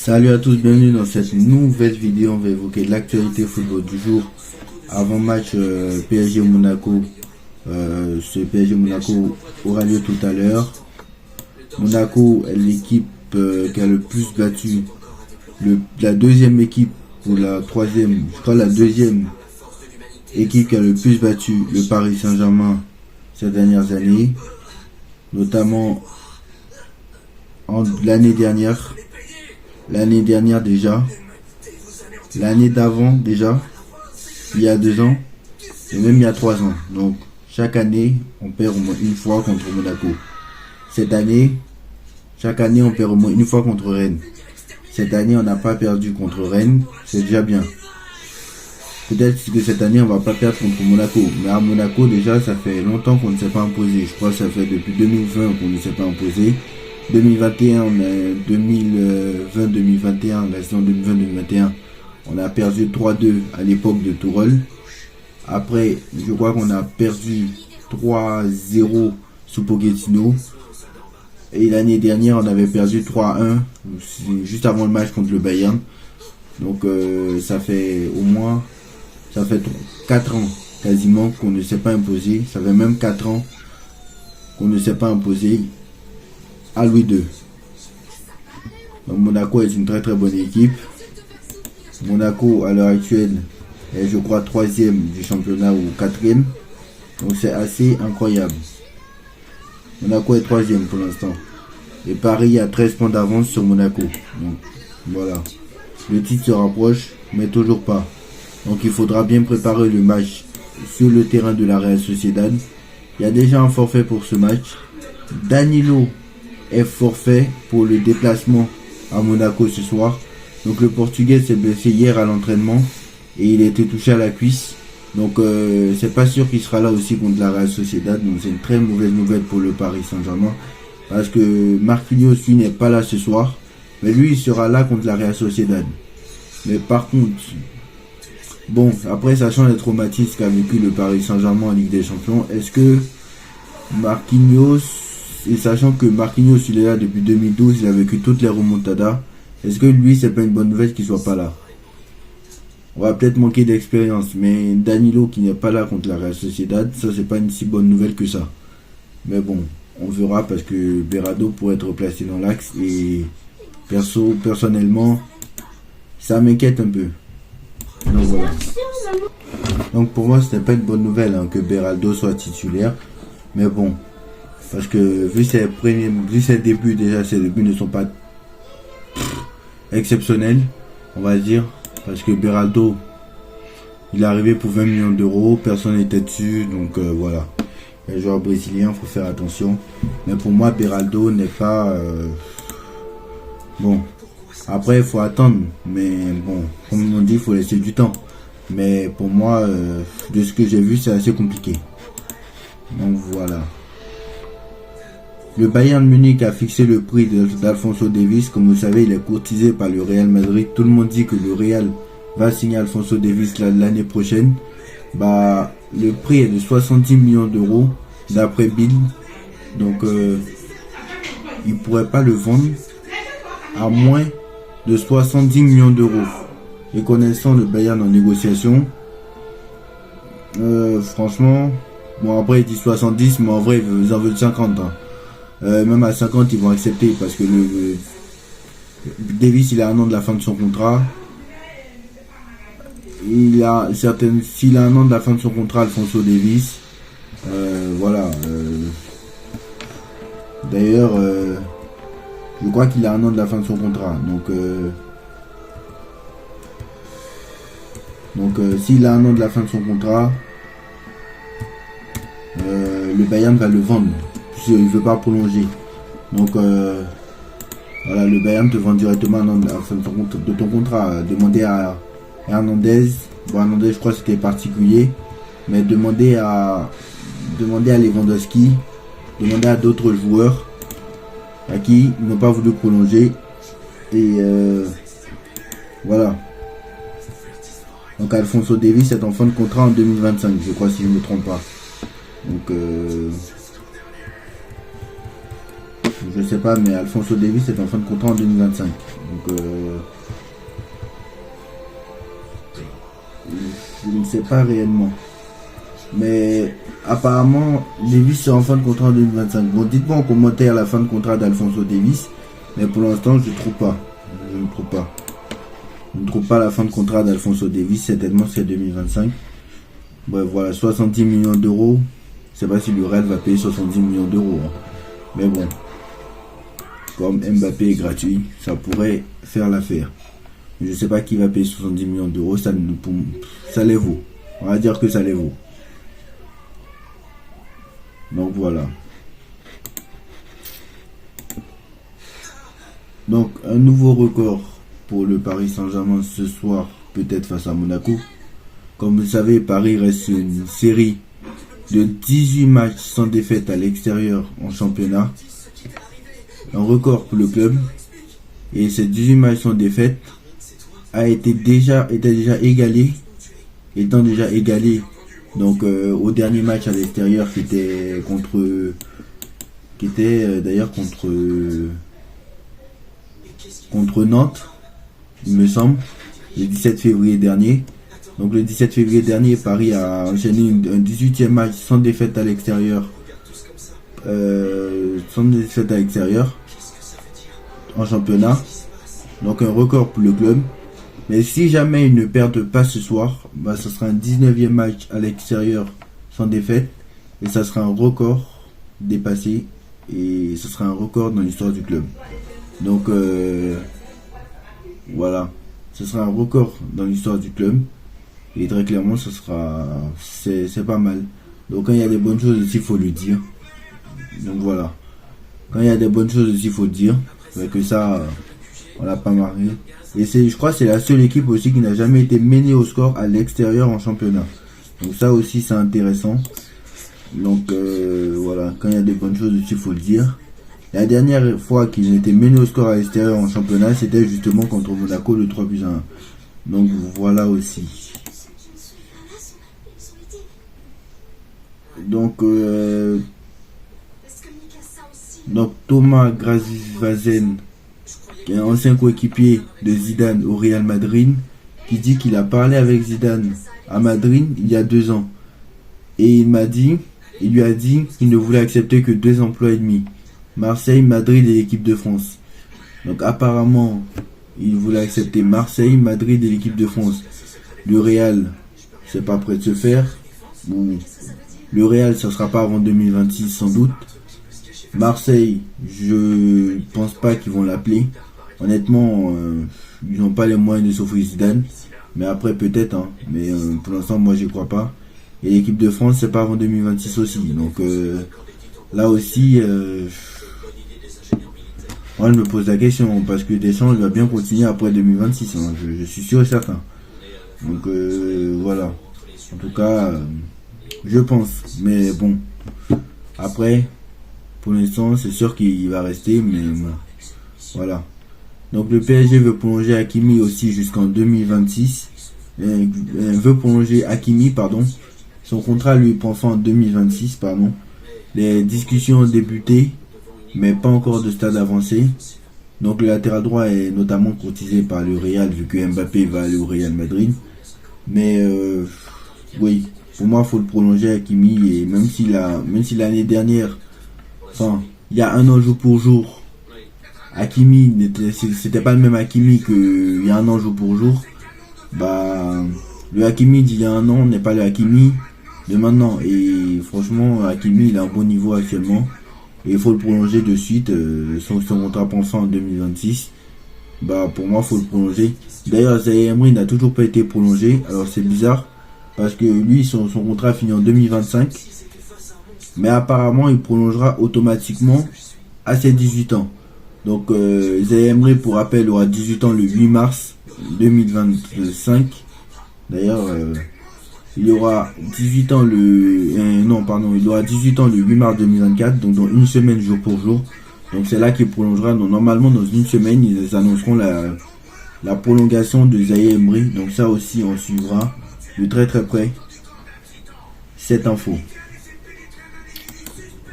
Salut à tous, bienvenue dans cette nouvelle vidéo. On va évoquer l'actualité football du jour. Avant match PSG Monaco. Ce PSG Monaco aura lieu tout à l'heure. Monaco est l'équipe qui a le plus battu. La deuxième équipe ou la troisième, je crois la deuxième équipe qui a le plus battu le Paris Saint-Germain ces dernières années. Notamment l'année dernière déjà, l'année d'avant déjà, il y a 2 ans, et même il y a 3 ans. Donc chaque année, on perd au moins une fois contre Monaco. Cette année, chaque année, on perd au moins une fois contre Rennes. Cette année, on n'a pas perdu contre Rennes, c'est déjà bien. Peut-être que cette année, on va pas perdre contre Monaco. Mais à Monaco, déjà, ça fait longtemps qu'on ne s'est pas imposé. Je crois que ça fait depuis 2020 qu'on ne s'est pas imposé. 2021, 2020-2021, la saison 2020-2021, on a perdu 3-2 à l'époque de Tourelle. Après, je crois qu'on a perdu 3-0 sous Pochettino. Et l'année dernière, on avait perdu 3-1, juste avant le match contre le Bayern. Donc, ça fait 4 ans quasiment qu'on ne s'est pas imposé. Ça fait même 4 ans qu'on ne s'est pas imposé à Louis II. Donc Monaco est une très très bonne équipe. Monaco à l'heure actuelle est, je crois, 3e du championnat ou 4e. Donc c'est assez incroyable. Monaco est 3e pour l'instant. Et Paris a 13 points d'avance sur Monaco. Donc voilà. Le titre se rapproche, mais toujours pas. Donc il faudra bien préparer le match sur le terrain de la Real Sociedad. Il y a déjà un forfait pour ce match. Danilo est forfait pour le déplacement à Monaco ce soir. Donc le Portugais s'est blessé hier à l'entraînement et il a été touché à la cuisse. Donc c'est pas sûr qu'il sera là aussi contre la Real Sociedad. Donc c'est une très mauvaise nouvelle pour le Paris Saint-Germain. Parce que Marquinhos lui n'est pas là ce soir. Mais lui il sera là contre la Real Sociedad. Mais par contre, bon, après sachant les traumatismes qu'a vécu le Paris Saint-Germain en Ligue des Champions, est-ce que Marquinhos, et sachant que Marquinhos il est là depuis 2012, il a vécu toutes les remontadas, est-ce que lui c'est pas une bonne nouvelle qu'il soit pas là? On va peut-être manquer d'expérience, mais Danilo qui n'est pas là contre la Real Sociedad, ça c'est pas une si bonne nouvelle que ça. Mais bon, on verra parce que Berardo pourrait être placé dans l'axe et personnellement ça m'inquiète un peu. Donc voilà. Donc pour moi c'était pas une bonne nouvelle que Berardo soit titulaire, mais bon. Parce que vu ses débuts, déjà ses débuts ne sont pas exceptionnels, on va dire. Parce que Berardo, il est arrivé pour 20 millions d'euros, personne n'était dessus, donc voilà. Les joueurs brésiliens, faut faire attention. Mais pour moi, Berardo n'est pas... Bon, après il faut attendre, mais bon, comme on dit, il faut laisser du temps. Mais pour moi, de ce que j'ai vu, c'est assez compliqué. Donc voilà. Le Bayern Munich a fixé le prix d'Alphonso Davies. Comme vous savez, il est courtisé par le Real Madrid. Tout le monde dit que le Real va signer Alphonso Davies l'année prochaine. Le prix est de 70 millions d'euros d'après Bill. Donc, il ne pourrait pas le vendre à moins de 70 millions d'euros. Et connaissant le Bayern en négociation, franchement, bon après il dit 70, mais en vrai ils en veulent 50. Même à 50 ils vont accepter parce que Davies il a un an de la fin de son contrat. S'il a un an de la fin de son contrat, Alphonso Davies, voilà. D'ailleurs, je crois qu'il a un an de la fin de son contrat. Donc s'il a un an de la fin de son contrat, le Bayern va le vendre. Il ne veut pas prolonger. Donc voilà, le Bayern te vend directement un an de la fin de ton contrat. Demander à Hernandez, Hernandez je crois que c'était particulier, mais demander à Lewandowski, demander à d'autres joueurs à qui ils n'ont pas voulu prolonger. Et voilà. Donc Alphonso Davies est en fin de contrat en 2025, je crois, si je ne me trompe pas. Donc je sais pas, mais Alphonso Davies est en fin de contrat en 2025. Donc je ne sais pas réellement. Mais apparemment, Davies est en fin de contrat en 2025. Bon, dites-moi en commentaire la fin de contrat d'Alphonso Davies. Mais pour l'instant, je ne trouve pas. Je ne trouve pas. Je ne trouve pas la fin de contrat d'Alphonso Davies. Certainement, c'est 2025. Bref, voilà, 70 millions d'euros. Je ne sais pas si le Real va payer 70 millions d'euros. Hein. Mais bon, comme Mbappé est gratuit, ça pourrait faire l'affaire. Je ne sais pas qui va payer 70 millions d'euros. Ça les vaut. On va dire que ça les vaut. Donc voilà. Donc un nouveau record pour le Paris Saint-Germain ce soir, peut-être face à Monaco. Comme vous savez, Paris reste sur une série de 18 matchs sans défaite à l'extérieur en championnat. Un record pour le club. Et ces 18 matchs sans défaite était déjà égalé. Étant déjà égalé. Donc au dernier match à l'extérieur qui était d'ailleurs contre Nantes, il me semble, le 17 février dernier. Donc le 17 février dernier, Paris a enchaîné un 18e match sans défaite à l'extérieur. En championnat. Donc un record pour le club. Mais si jamais ils ne perdent pas ce soir, bah, ce sera un 19e match à l'extérieur sans défaite. Et ça sera un record dépassé. Et ce sera un record dans l'histoire du club. Donc voilà. Ce sera un record dans l'histoire du club. Et très clairement, c'est pas mal. Donc quand il y a des bonnes choses aussi, il faut le dire. Donc voilà. Quand il y a des bonnes choses aussi, il faut le dire. C'est que ça, on l'a pas marqué. Et je crois que c'est la seule équipe aussi qui n'a jamais été menée au score à l'extérieur en championnat. Donc ça aussi c'est intéressant. Donc voilà, quand il y a des bonnes choses aussi, il faut le dire. La dernière fois qu'ils ont été menés au score à l'extérieur en championnat, c'était justement contre Monaco, le 3-1. Donc voilà aussi. Donc Thomas Grazivazen, qui est un ancien coéquipier de Zidane au Real Madrid, qui dit qu'il a parlé avec Zidane à Madrid il y a 2 ans. Et il lui a dit qu'il ne voulait accepter que 2 emplois et demi. Marseille, Madrid et l'équipe de France. Donc apparemment, il voulait accepter Marseille, Madrid et l'équipe de France. Le Real, c'est pas prêt de se faire. Bon, le Real, ça sera pas avant 2026 sans doute. Marseille, je pense pas qu'ils vont l'appeler. Honnêtement, ils n'ont pas les moyens de sauver Zidane. Mais après, peut-être. Hein. Mais pour l'instant, moi, je crois pas. Et l'équipe de France, c'est pas avant 2026 aussi. Donc là aussi, moi, je me pose la question. Parce que Deschamps, il va bien continuer après 2026. Hein. Je suis sûr et certain. Donc voilà. En tout cas, je pense. Mais bon. Après, pour l'instant, c'est sûr qu'il va rester. Mais bon, voilà. Donc le PSG veut prolonger Hakimi aussi jusqu'en 2026. Veut prolonger Hakimi, pardon. Son contrat lui prend fin en 2026, pardon. Les discussions ont débuté, mais pas encore de stade avancé. Donc le latéral droit est notamment courtisé par le Real, vu que Mbappé va aller au Real Madrid. Mais oui, pour moi, il faut le prolonger Hakimi. Et même si l'année dernière, enfin, il y a 1 an jour pour jour, Hakimi, c'était pas le même Hakimi qu'il y a 1 an jour pour jour. Bah, le Hakimi d'il y a 1 an n'est pas le Hakimi de maintenant. Et franchement, Hakimi, il a un bon niveau actuellement. Et il faut le prolonger de suite. Son contrat prend fin en 2026. Bah, pour moi, il faut le prolonger. D'ailleurs, Zaïre Emery n'a toujours pas été prolongé. Alors, c'est bizarre. Parce que lui, son contrat finit en 2025. Mais apparemment, il prolongera automatiquement à ses 18 ans. Donc, Zaïre Emery, pour rappel, aura 18 ans le 8 mars 2025. D'ailleurs, il aura 18 ans il aura 18 ans le 8 mars 2024, donc dans une semaine jour pour jour. Donc c'est là qu'il prolongera. Donc normalement dans une semaine, ils annonceront la prolongation de Zaïre Emery. Donc ça aussi, on suivra de très très près cette info.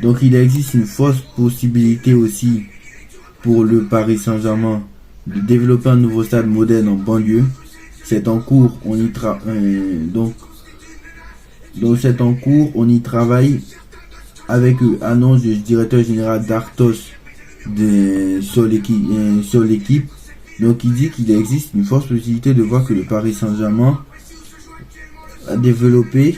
Donc il existe une forte possibilité aussi pour le Paris Saint-Germain de développer un nouveau stade moderne en banlieue. C'est en cours, c'est en cours, on y travaille avec annonce du directeur général d'Arthos sur l'équipe. Donc il dit qu'il existe une forte possibilité de voir que le Paris Saint-Germain va développer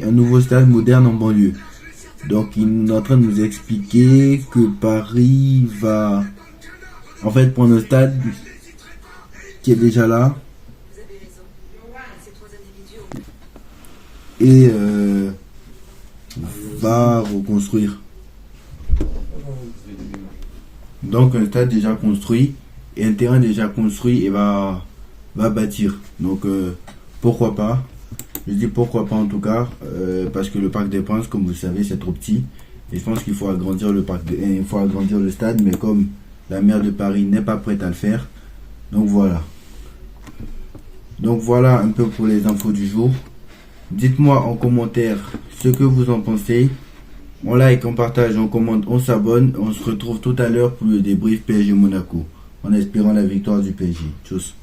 un nouveau stade moderne en banlieue. Donc il est en train de nous expliquer que Paris va en fait prendre un stade qui est déjà là et va reconstruire. Donc un stade déjà construit et un terrain déjà construit et va bâtir. Donc pourquoi pas. Je dis pourquoi pas en tout cas, parce que le Parc des Princes, comme vous le savez, c'est trop petit. Et je pense qu'il faut agrandir il faut agrandir le stade, mais comme la maire de Paris n'est pas prête à le faire, donc voilà. Donc voilà un peu pour les infos du jour. Dites-moi en commentaire ce que vous en pensez. On like, on partage, on commente, on s'abonne. On se retrouve tout à l'heure pour le débrief PSG Monaco, en espérant la victoire du PSG. Tchuss.